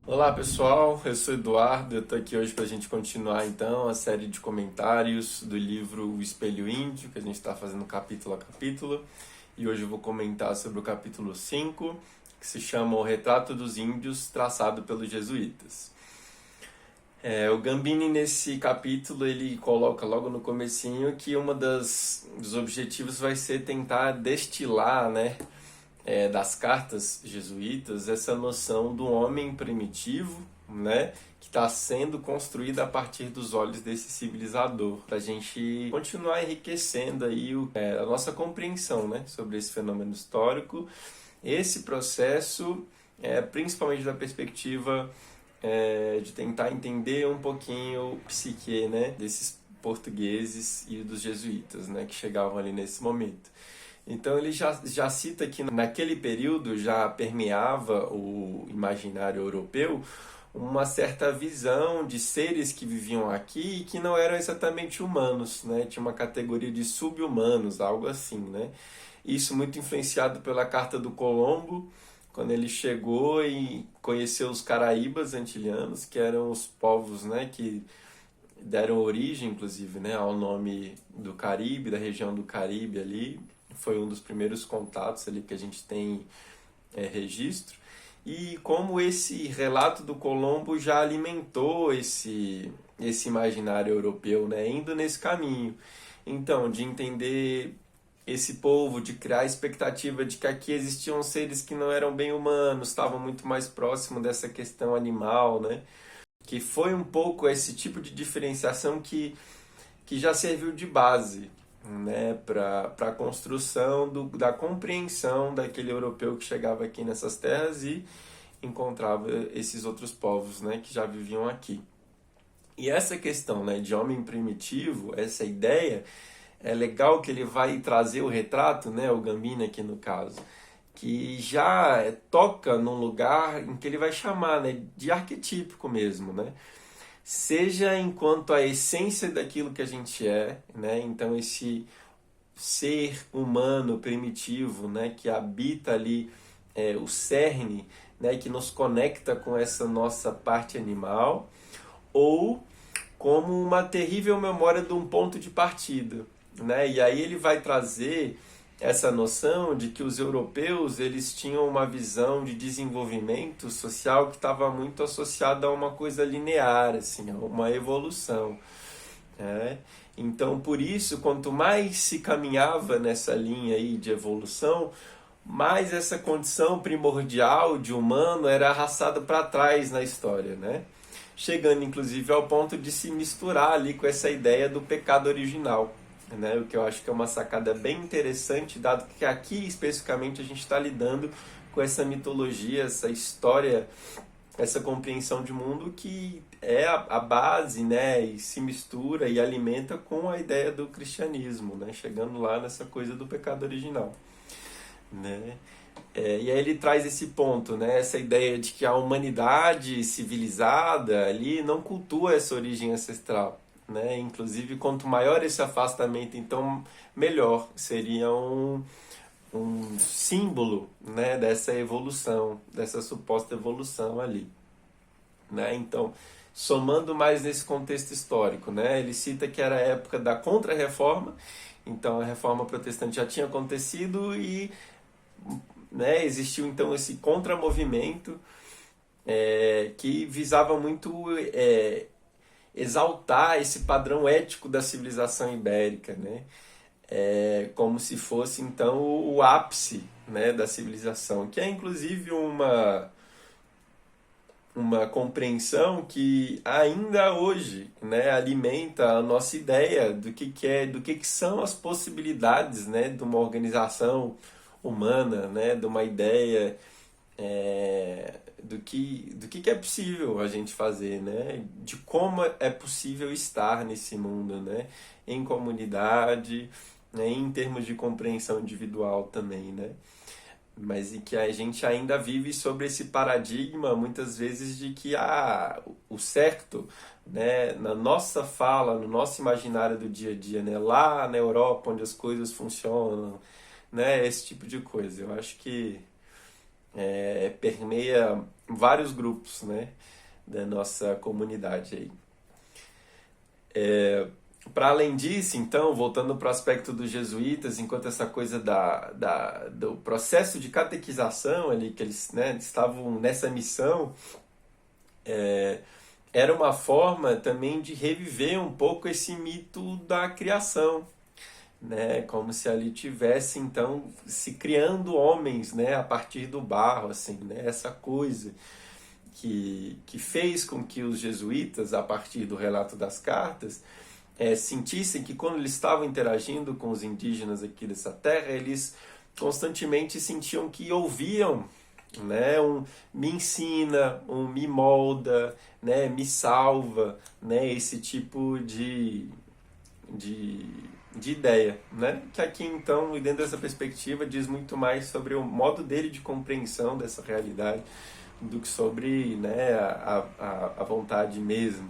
Olá pessoal, eu sou Eduardo, eu estou aqui hoje para a gente continuar então a série de comentários do livro O Espelho Índio, que a gente está fazendo capítulo a capítulo, e hoje eu vou comentar sobre o capítulo 5, que se chama O Retrato dos Índios, traçado pelos jesuítas. O Gambini nesse capítulo ele coloca logo no comecinho que dos objetivos vai ser tentar destilar, né, das cartas jesuítas, essa noção do homem primitivo, né, que está sendo construída a partir dos olhos desse civilizador, para a gente continuar enriquecendo aí a nossa compreensão, né, sobre esse fenômeno histórico, esse processo, principalmente da perspectiva de tentar entender um pouquinho o psique, né, desses portugueses e dos jesuítas, né, que chegavam ali nesse momento. Então ele já cita que naquele período já permeava o imaginário europeu uma certa visão de seres que viviam aqui e que não eram exatamente humanos, né? Tinha uma categoria de sub-humanos, algo assim, né? Isso muito influenciado pela Carta do Colombo, quando ele chegou e conheceu os caraíbas antilianos, que eram os povos, né, que deram origem, inclusive, né, ao nome do Caribe, da região do Caribe ali. Foi um dos primeiros contatos ali que a gente tem registro. E como esse relato do Colombo já alimentou esse imaginário europeu, né, indo nesse caminho. Então, de entender esse povo, de criar a expectativa de que aqui existiam seres que não eram bem humanos, estavam muito mais próximo dessa questão animal, né? Que foi um pouco esse tipo de diferenciação que já serviu de base, né, para a construção da compreensão daquele europeu que chegava aqui nessas terras e encontrava esses outros povos, né, que já viviam aqui. E essa questão, né, de homem primitivo, essa ideia, é legal que ele vai trazer o retrato, né, o Gambini aqui no caso, que já toca num lugar em que ele vai chamar, né, de arquetípico mesmo, né? Seja enquanto a essência daquilo que a gente é, né? Então esse ser humano primitivo, né, que habita ali o cerne, né, que nos conecta com essa nossa parte animal, ou como uma terrível memória de um ponto de partida, né? E aí ele vai trazer essa noção de que os europeus eles tinham uma visão de desenvolvimento social que estava muito associada a uma coisa linear, assim, a uma evolução, né? Então, por isso, quanto mais se caminhava nessa linha aí de evolução, mais essa condição primordial de humano era arrastada para trás na história, né? Chegando inclusive ao ponto de se misturar ali com essa ideia do pecado original, né? O que eu acho que é uma sacada bem interessante, dado que aqui especificamente a gente está lidando com essa mitologia, essa história, essa compreensão de mundo que é a base, né? E se mistura e alimenta com a ideia do cristianismo, né? Chegando lá nessa coisa do pecado original, né? E aí ele traz esse ponto, né? Essa ideia de que a humanidade civilizada ali não cultua essa origem ancestral, né? Inclusive, quanto maior esse afastamento, então melhor seria um símbolo, né, dessa evolução, dessa suposta evolução ali, né? Então, somando mais nesse contexto histórico, né? Ele cita que era a época da Contra-Reforma, então a Reforma Protestante já tinha acontecido e, né, existiu então esse contramovimento que visava muito exaltar esse padrão ético da civilização ibérica, né? Como se fosse então o ápice, né, da civilização, que é inclusive uma compreensão que ainda hoje, né, alimenta a nossa ideia do que são as possibilidades, né, de uma organização humana, né, de uma ideia do que é possível a gente fazer, né, de como é possível estar nesse mundo, né, em comunidade, né, em termos de compreensão individual também, né. Mas e que a gente ainda vive sobre esse paradigma, muitas vezes, de que o certo, né, na nossa fala, no nosso imaginário do dia a dia, né, lá na Europa, onde as coisas funcionam, né, esse tipo de coisa. Eu acho que permeia vários grupos, né, da nossa comunidade aí. Para além disso, então, voltando para o aspecto dos jesuítas, enquanto essa coisa do processo de catequização ali, que eles, né, estavam nessa missão, era uma forma também de reviver um pouco esse mito da criação, né? Como se ali tivesse então se criando homens, né, a partir do barro, assim, né? Essa coisa que fez com que os jesuítas, a partir do relato das cartas, sentissem que quando eles estavam interagindo com os indígenas aqui dessa terra, eles constantemente sentiam que ouviam, né, me ensina, me molda, né, me salva, né, esse tipo de, de ideia, né, que aqui então, e dentro dessa perspectiva, diz muito mais sobre o modo dele de compreensão dessa realidade do que sobre, né, a vontade mesmo,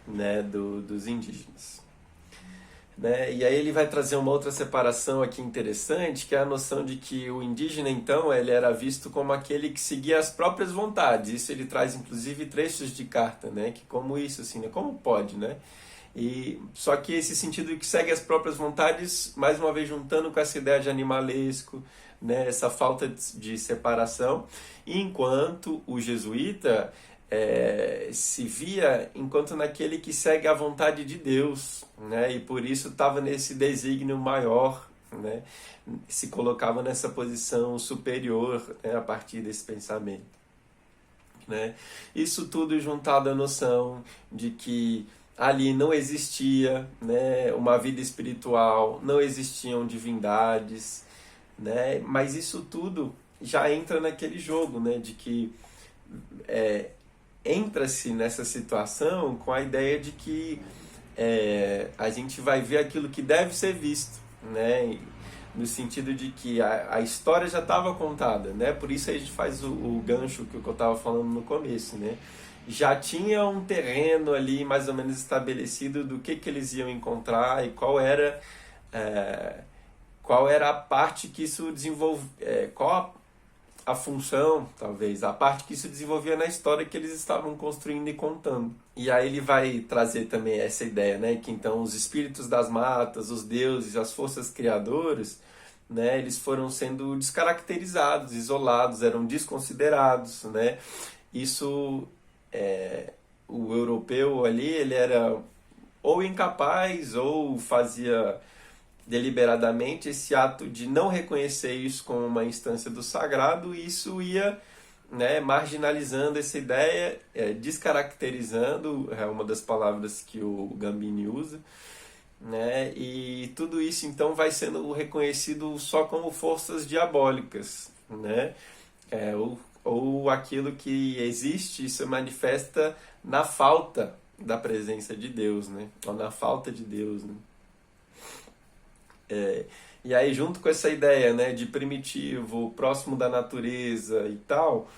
né, dos indígenas. Né? E aí ele vai trazer uma outra separação aqui interessante, que é a noção de que o indígena, então, ele era visto como aquele que seguia as próprias vontades. Isso ele traz, inclusive, trechos de carta, né? Que como isso, assim, né? Como pode, né? E, só que esse sentido de que segue as próprias vontades, mais uma vez juntando com essa ideia de animalesco, né? Essa falta de separação, enquanto o jesuíta se via enquanto naquele que segue a vontade de Deus, né? E por isso estava nesse desígnio maior, né? Se colocava nessa posição superior, né? A partir desse pensamento, né? Isso tudo juntado à noção de que ali não existia, né, uma vida espiritual, não existiam divindades, né? Mas isso tudo já entra naquele jogo, né, de que entra-se nessa situação com a ideia de que a gente vai ver aquilo que deve ser visto, né? No sentido de que a história já estava contada, né? Por isso a gente faz o gancho que eu estava falando no começo, né? Já tinha um terreno ali mais ou menos estabelecido do que eles iam encontrar e qual era a parte que isso desenvolvia, qual a função, talvez, a parte que isso desenvolvia na história que eles estavam construindo e contando. E aí ele vai trazer também essa ideia, né, que então os espíritos das matas, os deuses, as forças criadoras, né, eles foram sendo descaracterizados, isolados, eram desconsiderados, né? Isso, o europeu ali, ele era ou incapaz ou fazia deliberadamente esse ato de não reconhecer isso como uma instância do sagrado, e isso ia, né, marginalizando essa ideia, descaracterizando, é uma das palavras que o Gambini usa, né, e tudo isso então vai sendo reconhecido só como forças diabólicas, né, ou aquilo que existe e se manifesta na falta da presença de Deus, né, ou na falta de Deus, né. E aí, junto com essa ideia, né, de primitivo, próximo da natureza e tal,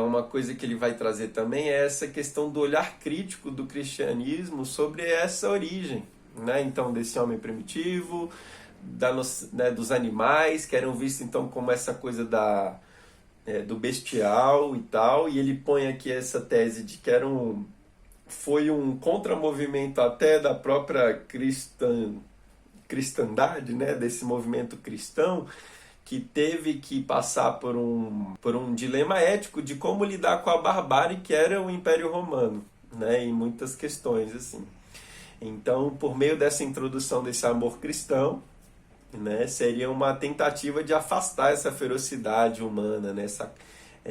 uma coisa que ele vai trazer também é essa questão do olhar crítico do cristianismo sobre essa origem, né? Então, desse homem primitivo, né, dos animais, que eram vistos então como essa coisa do bestial e tal, e ele põe aqui essa tese de que foi um contramovimento até da própria cristandade, né, desse movimento cristão, que teve que passar por um dilema ético de como lidar com a barbárie que era o Império Romano, né, em muitas questões, assim. Então, por meio dessa introdução desse amor cristão, né, seria uma tentativa de afastar essa ferocidade humana, né,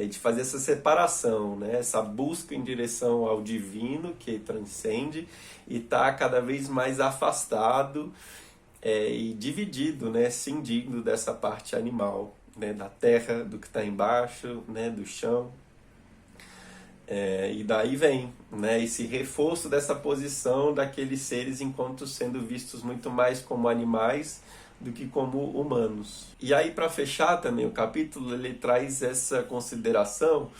de fazer essa separação, né, essa busca em direção ao divino que transcende e está cada vez mais afastado e dividido, né, cindindo dessa parte animal, né, da terra, do que está embaixo, né, do chão. E daí vem, né, esse reforço dessa posição daqueles seres enquanto sendo vistos muito mais como animais do que como humanos. E aí, para fechar também o capítulo, ele traz essa consideração,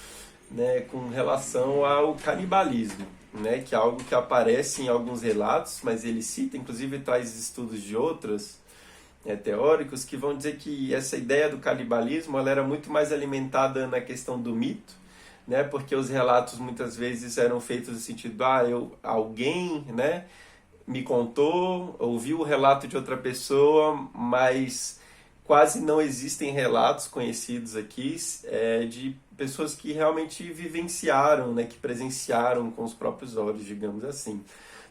né, com relação ao canibalismo, né, que é algo que aparece em alguns relatos, mas ele cita, inclusive traz estudos de outras teóricos que vão dizer que essa ideia do canibalismo ela era muito mais alimentada na questão do mito, né? Porque os relatos muitas vezes eram feitos no sentido, alguém, né, me contou, ouvi o relato de outra pessoa, mas quase não existem relatos conhecidos aqui de pessoas que realmente vivenciaram, né, que presenciaram com os próprios olhos, digamos assim.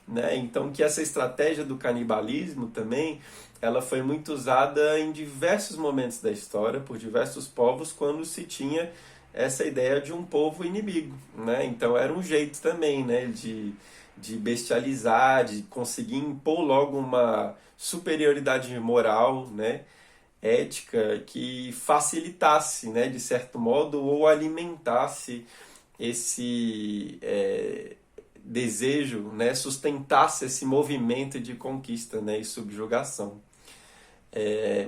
Né? Então, que essa estratégia do canibalismo também, ela foi muito usada em diversos momentos da história, por diversos povos, quando se tinha essa ideia de um povo inimigo. Né? Então, era um jeito também, né, de bestializar, de conseguir impor logo uma superioridade moral, né, ética, que facilitasse, né, de certo modo, ou alimentasse esse desejo, né, sustentasse esse movimento de conquista, né, e subjugação.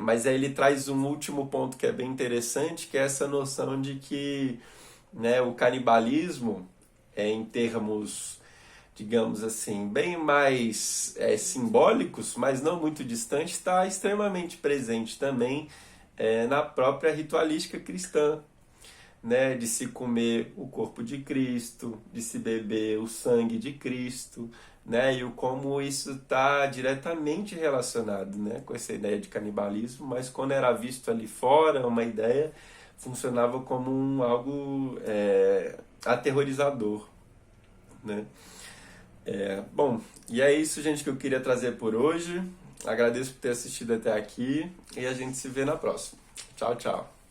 Mas aí ele traz um último ponto que é bem interessante, que é essa noção de que, né, o canibalismo, em termos, digamos assim, bem mais simbólicos, mas não muito distantes, está extremamente presente também na própria ritualística cristã, né, de se comer o corpo de Cristo, de se beber o sangue de Cristo, né, e como isso está diretamente relacionado, né, com essa ideia de canibalismo, mas quando era visto ali fora, uma ideia, funcionava como algo aterrorizador, né. Bom, e é isso, gente, que eu queria trazer por hoje. Agradeço por ter assistido até aqui e a gente se vê na próxima. Tchau, tchau.